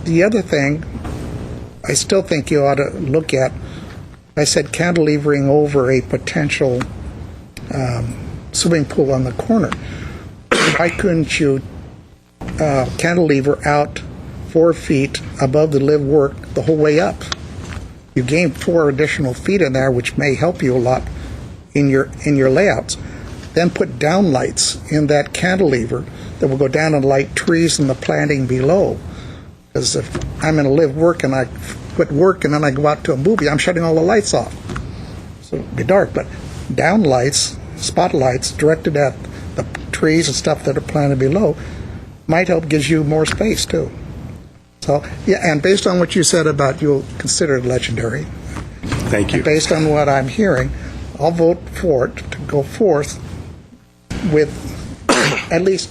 The other thing, I still think you ought to look at, I said cantilevering over a potential swimming pool on the corner. Why couldn't you cantilever out 4 feet above the live work the whole way up? You gain 4 additional feet in there, which may help you a lot in your layouts. Then put downlights in that cantilever that will go down and light trees and the planting below. Because if I'm in a live work and I quit work and then I go out to a movie, I'm shutting all the lights off. So it'll be dark. But downlights, spotlights directed at the trees and stuff that are planted below might help, gives you more space too. So, yeah, and based on what you said about you'll consider it legendary, Thank you. and based on what I'm hearing, I'll vote for it to go forth with, at least,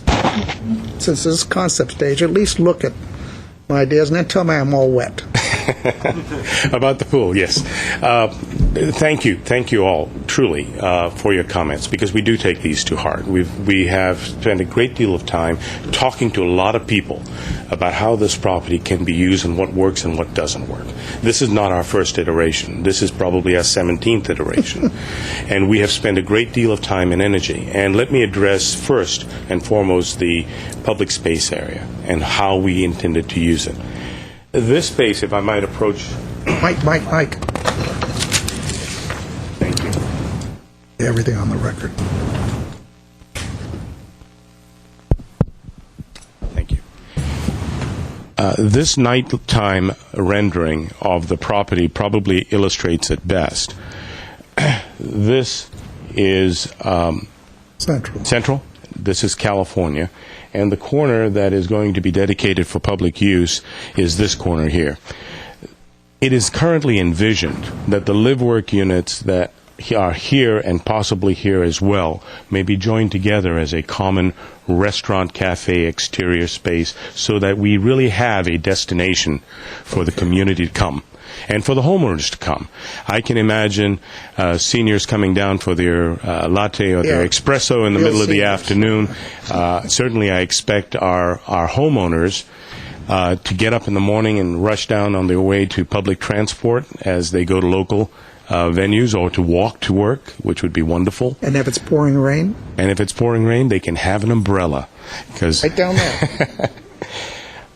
since this is concept stage, at least look at my ideas and then tell me I'm all wet. About the pool, yes. Thank you all, truly, for your comments, because we do take these to heart. We have spent a great deal of time talking to a lot of people about how this property can be used and what works and what doesn't work. This is not our first iteration. This is probably our 17th iteration. And we have spent a great deal of time and energy. And let me address first and foremost the public space area and how we intended to use it. This space, if I might approach... Mike. Thank you. Everything on the record. Thank you. This nighttime rendering of the property probably illustrates it best. This is Central. This is California. And the corner that is going to be dedicated for public use is this corner here. It is currently envisioned that the live-work units that are here and possibly here as well may be joined together as a common restaurant, cafe, exterior space so that we really have a destination for the community to come and for the homeowners to come. I can imagine seniors coming down for their latte or their espresso in the middle of the afternoon. Certainly I expect our homeowners to get up in the morning and rush down on their way to public transport as they go to local venues or to walk to work, which would be wonderful. And if it's pouring rain? And if it's pouring rain, they can have an umbrella. Because Right down there.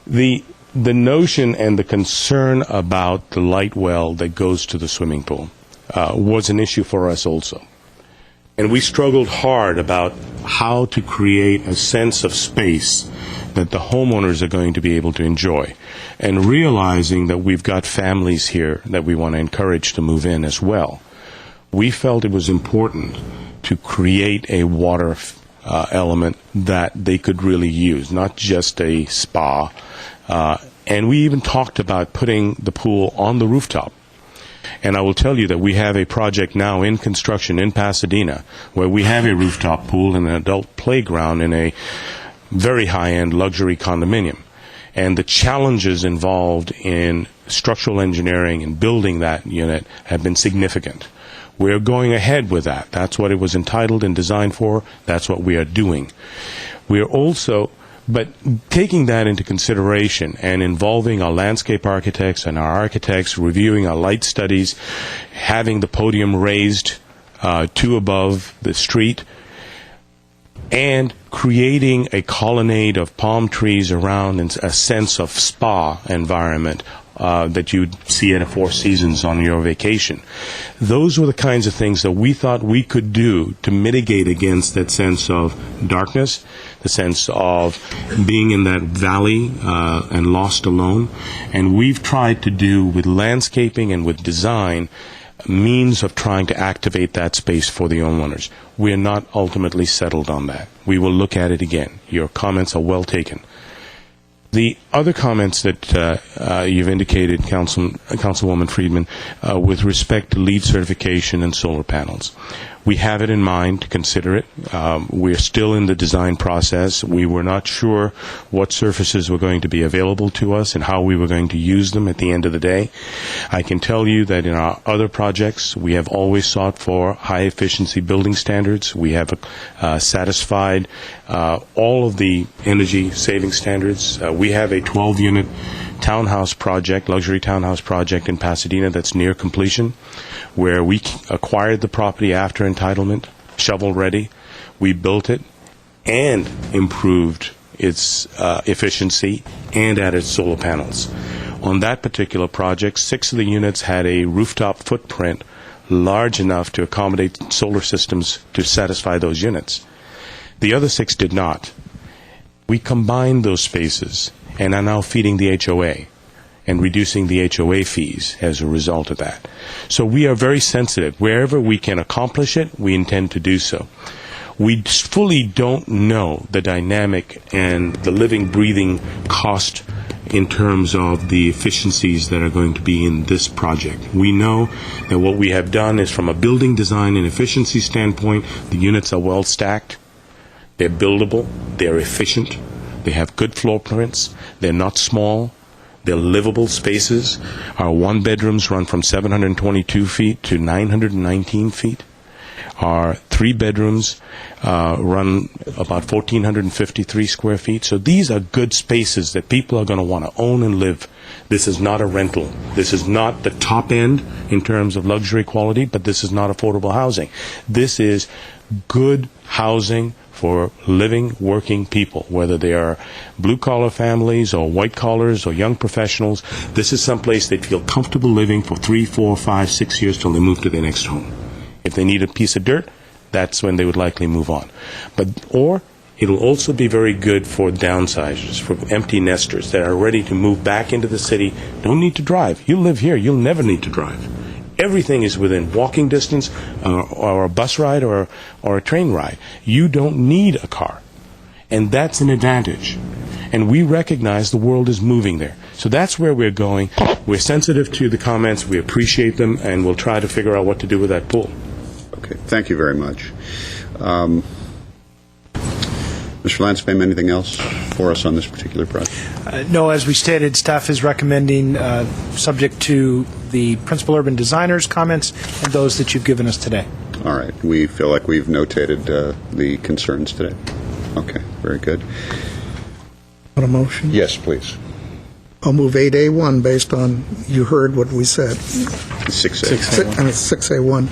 the notion and the concern about the light well that goes to the swimming pool was an issue for us also. And we struggled hard about how to create a sense of space that the homeowners are going to be able to enjoy. And realizing that we've got families here that we want to encourage to move in as well, we felt it was important to create a water element that they could really use, not just a spa. And we even talked about putting the pool on the rooftop. And I will tell you that we have a project now in construction in Pasadena where we have a rooftop pool and an adult playground in a very high-end luxury condominium. And the challenges involved in structural engineering and building that unit have been significant. We're going ahead with that. That's what it was entitled and designed for. That's what we are doing. We are also, but taking that into consideration and involving our landscape architects and our architects, reviewing our light studies, having the podium raised to above the street, and creating a colonnade of palm trees around and a sense of spa environment that you'd see at a Four Seasons on your vacation. Those were the kinds of things that we thought we could do to mitigate against that sense of darkness, the sense of being in that valley and lost alone. And we've tried to do with landscaping and with design means of trying to activate that space for the homeowners. We are not ultimately settled on that. We will look at it again. Your comments are well taken. The other comments that you've indicated, Councilwoman Friedman, with respect to LEED certification and solar panels. We have it in mind to consider it. We're still in the design process. We were not sure what surfaces were going to be available to us and how we were going to use them at the end of the day. I can tell you that in our other projects, we have always sought for high-efficiency building standards. We have satisfied all of the energy saving standards. We have a 12-unit townhouse project, luxury townhouse project in Pasadena that's near completion, where we acquired the property after entitlement, shovel-ready. We built it and improved its efficiency and added solar panels. On that particular project, 6 of the units had a rooftop footprint large enough to accommodate solar systems to satisfy those units. The other 6 did not. We combined those spaces and are now feeding the HOA and reducing the HOA fees as a result of that. So we are very sensitive. Wherever we can accomplish it, we intend to do so. We fully don't know the dynamic and the living, breathing cost in terms of the efficiencies that are going to be in this project. We know that what we have done is, from a building design and efficiency standpoint, the units are well stacked, they're buildable, they're efficient, they have good floor prints, they're not small, they're livable spaces. Our one-bedrooms run from 722 feet to 919 feet. Our 3-bedrooms run about 1,453 square feet. So these are good spaces that people are going to want to own and live. This is not a rental. This is not the top end in terms of luxury quality, but this is not affordable housing. This is good housing for living, working people, whether they are blue-collar families or white-collars or young professionals. This is someplace they feel comfortable living for 3, 4, 5, 6 years till they move to their next home. If they need a piece of dirt, that's when they would likely move on. Or it'll also be very good for downsizers, for empty nesters that are ready to move back into the city, don't need to drive. You live here, you'll never need to drive. Everything is within walking distance or a bus ride or a train ride. You don't need a car. And that's an advantage. And we recognize the world is moving there. So that's where we're going. We're sensitive to the comments. We appreciate them. And we'll try to figure out what to do with that pool. Okay. Thank you very much. Mr. Lanspain, anything else for us on this particular project? No, as we stated, staff is recommending, subject to the principal urban designer's comments and those that you've given us today. All right. We feel like we've notated the concerns today. Okay. Very good. On a motion? Yes, please. I'll move 8A1 based on you heard what we said. 6A. And it's 6A1.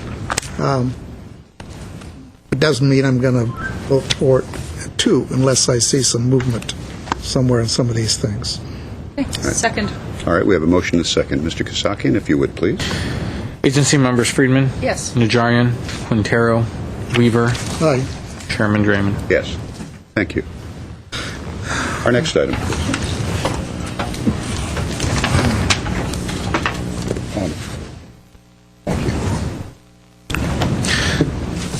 It doesn't mean I'm going to vote for it at 2 unless I see some movement somewhere in some of these things. Okay. Second. All right, we have a motion and a second. Mr. Kasakian, if you would, please. Agency members Friedman, Yes. Najarian, Quintero, Weaver, Aye. Chairman Draymond. Yes. Thank you. Our next item, please.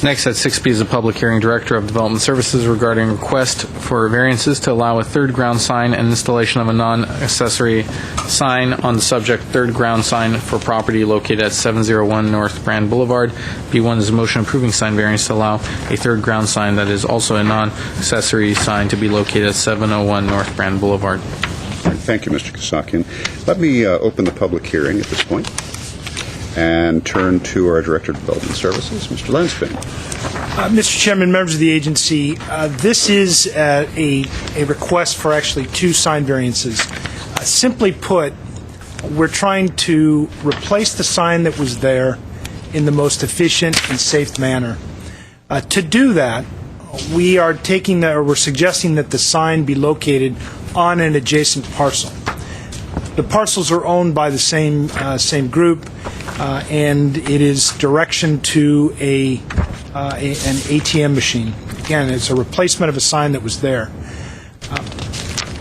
Next, at 6B is a public hearing, Director of Development Services regarding request for variances to allow a third ground sign and installation of a non-accessory sign on the subject third ground sign for property located at 701 North Brand Boulevard. B1 is a motion approving sign variance to allow a third ground sign that is also a non-accessory sign to be located at 701 North Brand Boulevard. All right, thank you, Mr. Kasakian. Let me open the public hearing at this point and turn to our Director of Development Services, Mr. Lansing. Mr. Chairman, members of the agency, this is a request for actually 2 sign variances. Simply put, we're trying to replace the sign that was there in the most efficient and safe manner. To do that, we're suggesting that the sign be located on an adjacent parcel. The parcels are owned by the same group, and it is direction to an ATM machine. Again, it's a replacement of a sign that was there.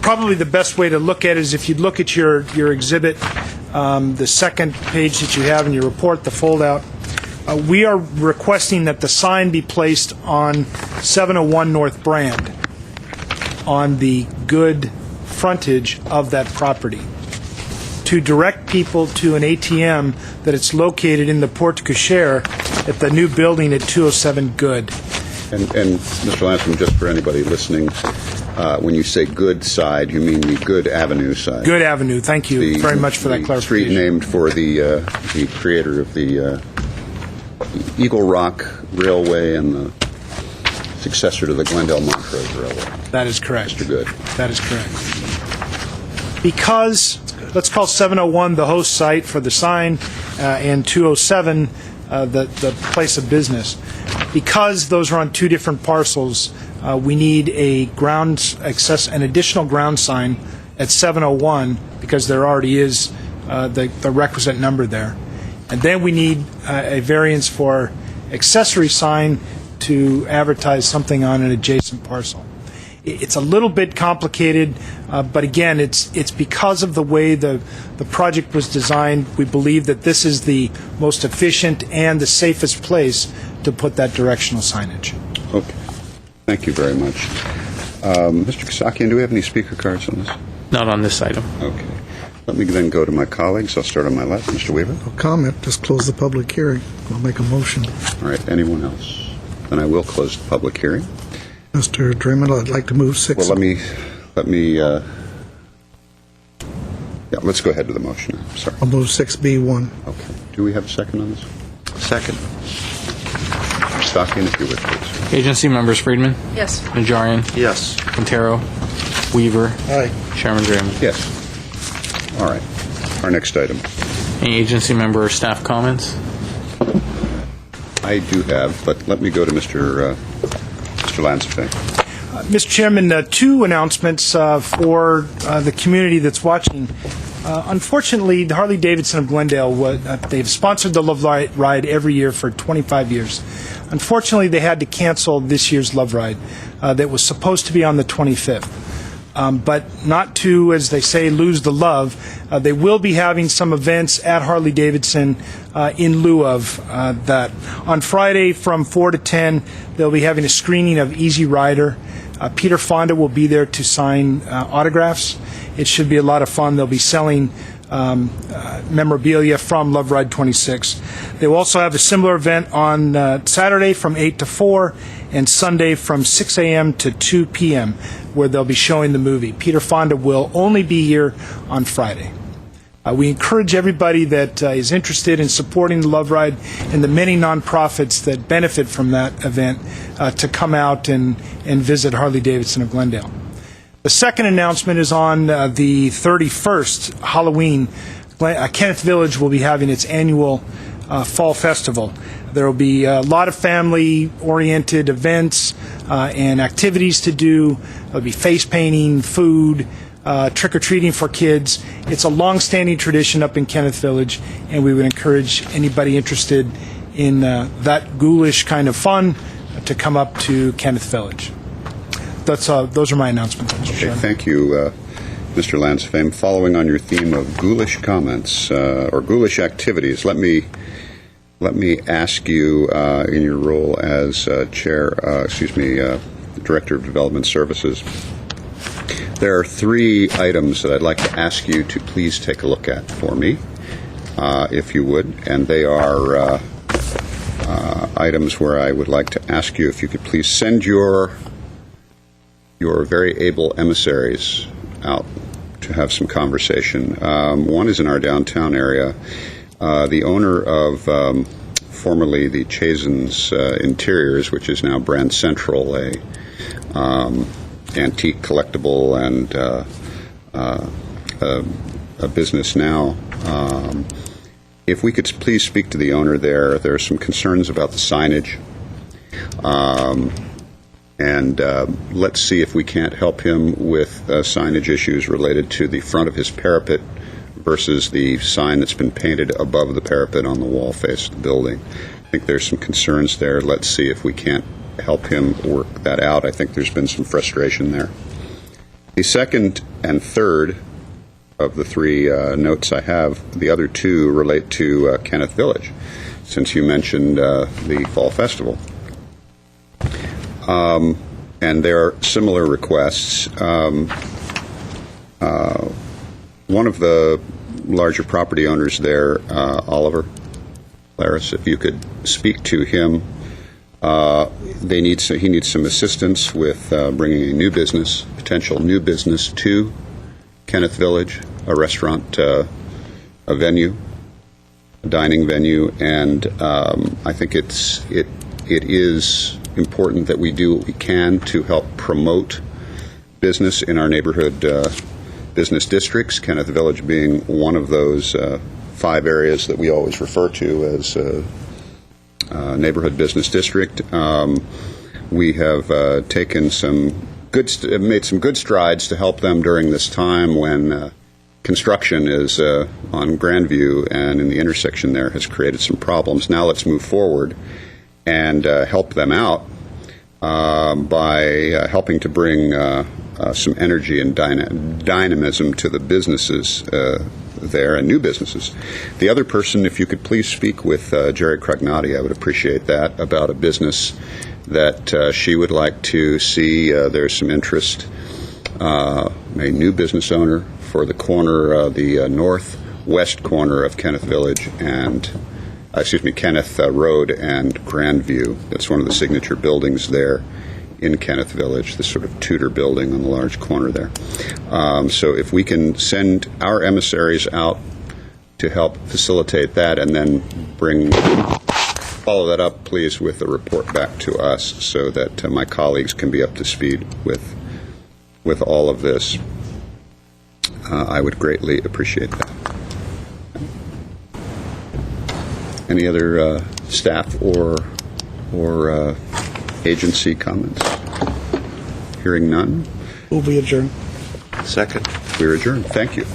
Probably the best way to look at it is if you look at your exhibit, the second page that you have in your report, the fold-out. We are requesting that the sign be placed on 701 North Brand, on the good frontage of that property, to direct people to an ATM that it's located in the porte cochere at the new building at 207 Good. And Mr. Lansing, just for anybody listening, when you say good side, you mean the Good Avenue side. Good Avenue. Thank you very much for that clarification. The street named for the creator of the Eagle Rock Railway and the successor to the Glendale Montrose Railway. That is correct. Mr. Good. That is correct. Because, let's call 701 the host site for the sign, and 207 the place of business. Because those are on 2 different parcels, we need an additional ground sign at 701 because there already is the requisite number there. And then we need a variance for accessory sign to advertise something on an adjacent parcel. It's a little bit complicated, but again, it's because of the way the project was designed. We believe that this is the most efficient and the safest place to put that directional signage. Okay. Thank you very much. Mr. Kasakian, do we have any speaker cards on this? Not on this item. Okay. Let me then go to my colleagues. I'll start on my left. Mr. Weaver? No comment. Just close the public hearing. I'll make a motion. All right. Anyone else? Then I will close the public hearing. Mr. Draymond, I'd like to move 6. Well, let's go ahead to the motion. I'm sorry. I'll move 6B1. Okay. Do we have a second on this? Second. Kasakian, if you would, please. Agency members Friedman, Yes. Najarian, Yes. Quintero, Weaver, Aye. Chairman Draymond. Yes. All right. Our next item. Any agency member or staff comments? I do have, but let me go to Mr. Lansing. Mr. Chairman, 2 announcements for the community that's watching. Unfortunately, the Harley-Davidson of Glendale, they've sponsored the Love Ride every year for 25 years. Unfortunately, they had to cancel this year's Love Ride that was supposed to be on the 25th. But not to, as they say, lose the love. They will be having some events at Harley-Davidson in lieu of that. On Friday from 4 to 10, they'll be having a screening of Easy Rider. Peter Fonda will be there to sign autographs. It should be a lot of fun. They'll be selling memorabilia from Love Ride 26. They will also have a similar event on Saturday from 8 to 4 and Sunday from 6 a.m. to 2 p.m. where they'll be showing the movie. Peter Fonda will only be here on Friday. We encourage everybody that is interested in supporting the Love Ride and the many nonprofits that benefit from that event to come out and visit Harley-Davidson of Glendale. The second announcement is on the 31st, Halloween. Kenneth Village will be having its annual Fall Festival. There will be a lot of family-oriented events and activities to do. There'll be face painting, food, trick-or-treating for kids. It's a long-standing tradition up in Kenneth Village, and we would encourage anybody interested in that ghoulish kind of fun to come up to Kenneth Village. Those are my announcements, Mr. Okay, Chairman. thank you, Mr. Lansfame. Following on your theme of ghoulish comments or ghoulish activities, let me ask you, in your role as Director of Development Services, there are 3 items that I'd like to ask you to please take a look at for me, if you would, and they are items where I would like to ask you if you could please send your very able emissaries out to have some conversation. One is in our downtown area. The owner of formerly the Chazen's Interiors, which is now Brand Central, a antique collectible and a business now. If we could please speak to the owner there. There are some concerns about the signage. And let's see if we can't help him with signage issues related to the front of his parapet versus the sign that's been painted above the parapet on the wall face of the building. I think there's some concerns there. Let's see if we can't help him work that out. I think there's been some frustration there. The second and third of the 3 notes I have, the other 2 relate to Kenneth Village, since you mentioned the Fall Festival. And there are similar requests. One of the larger property owners there, Oliver Claris, if you could speak to him, he needs some assistance with bringing a potential new business to Kenneth Village, a restaurant, a venue, a dining venue, and I think it is important that we do what we can to help promote business in our neighborhood business districts, Kenneth Village being one of those 5 areas that we always refer to as neighborhood business district. We have made some good strides to help them during this time when construction is on Grandview and in the intersection there has created some problems. Now let's move forward and help them out by helping to bring some energy and dynamism to the businesses there and new businesses. The other person, if you could please speak with Jerry Cragnati, I would appreciate that, about a business that she would like to see. There's some interest, a new business owner for the corner, the northwest corner of Kenneth Village and Kenneth Road and Grandview. That's one of the signature buildings there in Kenneth Village, the sort of Tudor building on the large corner there. So if we can send our emissaries out to help facilitate that and then follow that up, please, with a report back to us so that my colleagues can be up to speed with all of this. I would greatly appreciate that. Any other staff or agency comments? Hearing none. Will be adjourned. Second. We're adjourned. Thank you.